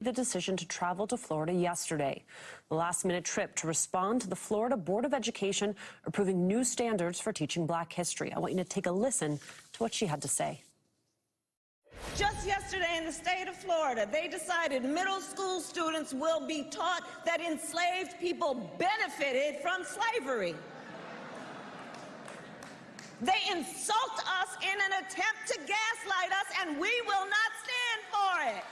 The decision to travel to Florida yesterday. The last-minute trip to respond to the Florida Board of Education approving new standards for teaching Black history. I want you to take a listen to what she had to say. Just yesterday in the state of Florida, they decided middle school students will be taught that enslaved people benefited from slavery. They insult us in an attempt to gaslight us, and we will not stand for it.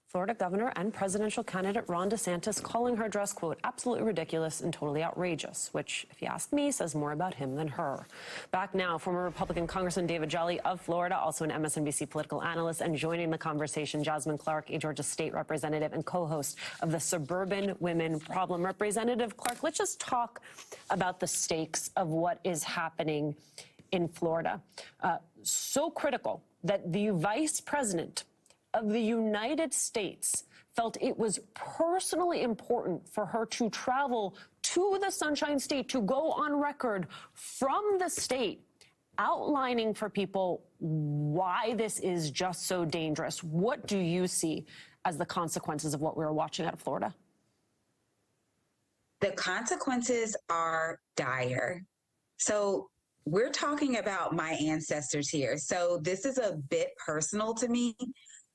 Florida Governor and presidential candidate Ron DeSantis calling her address, quote, absolutely ridiculous and totally outrageous, which, if you ask me, says more about him than her. Back now, former Republican Congressman David Jolly of Florida, also an MSNBC political analyst, and joining the conversation, Jasmine Clark, a Georgia state representative and co-host of the Suburban Women Problem. Representative Clark, let's just talk about the stakes of what is happening in Florida. So critical that the vice president of the United States felt it was personally important for her to travel to the Sunshine State, to go on record from the state, outlining for people why this is just so dangerous. What do you see as the consequences of what we were watching out of Florida? The consequences are dire. So we're talking about my ancestors here. So this is a bit personal to me.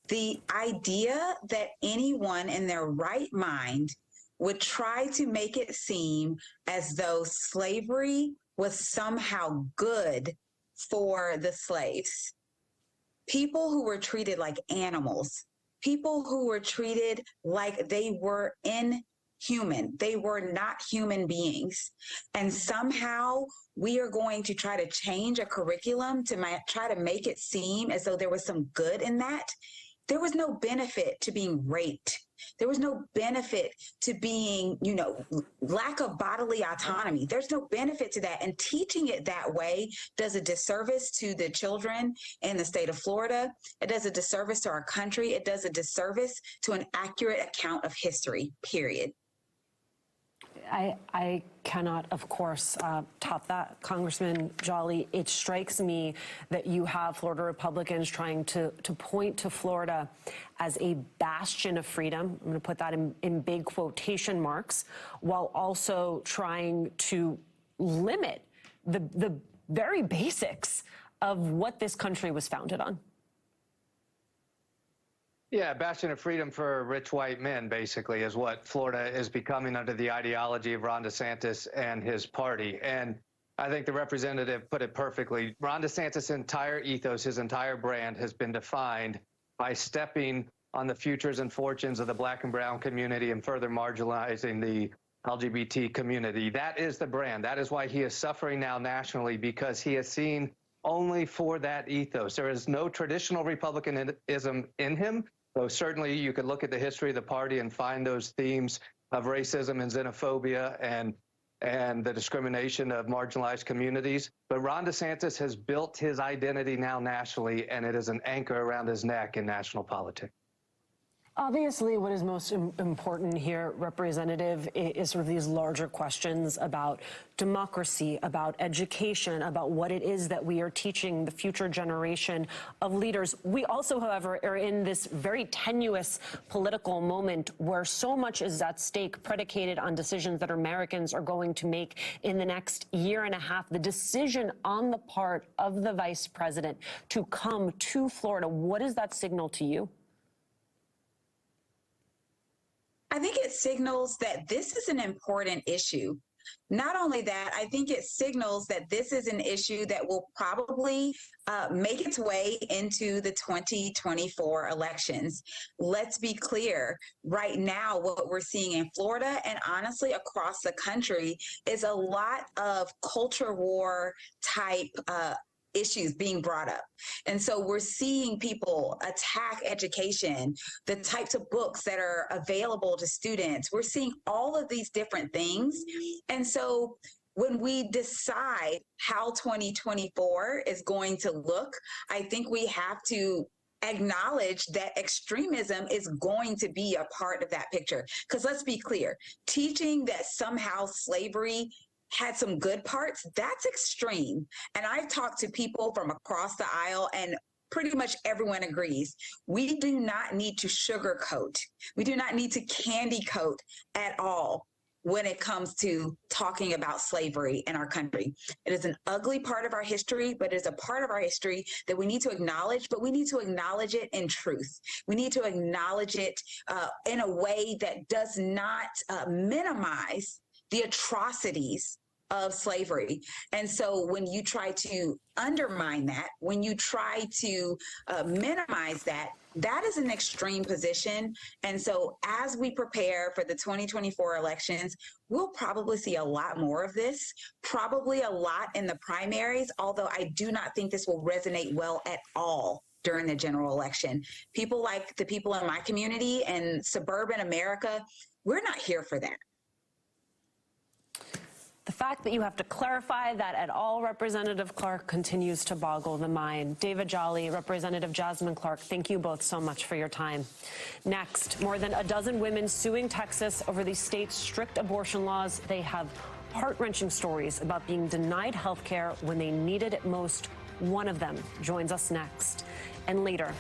The idea that anyone in their right mind would try to make it seem as though slavery was somehow good for the slaves. People who were treated like animals, people who were treated like they were inhuman, they were not human beings. And somehow we are going to try to change a curriculum to try to make it seem as though there was some good in that. There was no benefit to being raped. There was no benefit to being, lack of bodily autonomy. There's no benefit to that. And teaching it that way does a disservice to the children in the state of Florida. It does a disservice to our country. It does a disservice to an accurate account of history, period. I cannot, of course, top that. Congressman Jolly, it strikes me that you have Florida Republicans trying to point to Florida as a bastion of freedom. I'm going to put that in big quotation marks, while also trying to limit the very basics of what this country was founded on. Yeah, bastion of freedom for rich white men, basically, is what Florida is becoming under the ideology of Ron DeSantis and his party. And I think the representative put it perfectly. Ron DeSantis' entire ethos, his entire brand, has been defined by stepping on the futures and fortunes of the Black and brown community and further marginalizing the LGBT community. That is the brand. That is why he is suffering now nationally, because he is seen only for that ethos. There is no traditional Republicanism in him. So certainly you could look at the history of the party and find those themes of racism and xenophobia and the discrimination of marginalized communities. But Ron DeSantis has built his identity now nationally, and it is an anchor around his neck in national politics. Obviously, what is most important here, Representative, is sort of these larger questions about democracy, about education, about what it is that we are teaching the future generation of leaders. We also, however, are in this very tenuous political moment where so much is at stake, predicated on decisions that Americans are going to make in the next year and a half. The decision on the part of the vice president to come to Florida, what does that signal to you? I think it signals that this is an important issue. Not only that, I think it signals that this is an issue that will probably make its way into the 2024 elections. Let's be clear, right now, what we're seeing in Florida and honestly across the country is a lot of culture war type issues being brought up. And so we're seeing people attack education, the types of books that are available to students. We're seeing all of these different things. And so when we decide how 2024 is going to look, I think we have to acknowledge that extremism is going to be a part of that picture. Because let's be clear, teaching that somehow slavery had some good parts, that's extreme. And I've talked to people from across the aisle, and pretty much everyone agrees. We do not need to sugarcoat. We do not need to candy coat at all when it comes to talking about slavery in our country. It is an ugly part of our history, but it is a part of our history that we need to acknowledge, but we need to acknowledge it in truth. We need to acknowledge it in a way that does not minimize the atrocities of slavery. And so when you try to undermine that, when you try to minimize that, that is an extreme position. And so as we prepare for the 2024 elections, we'll probably see a lot more of this, probably a lot in the primaries, although I do not think this will resonate well at all during the general election. People like the people in my community and suburban America, we're not here for that. The fact that you have to clarify that at all, Representative Clark, continues to boggle the mind. David Jolly, Representative Jasmine Clark, thank you both so much for your time. Next, more than a dozen women suing Texas over the state's strict abortion laws. They have heart-wrenching stories about being denied health care when they needed it most. One of them joins us next. And later,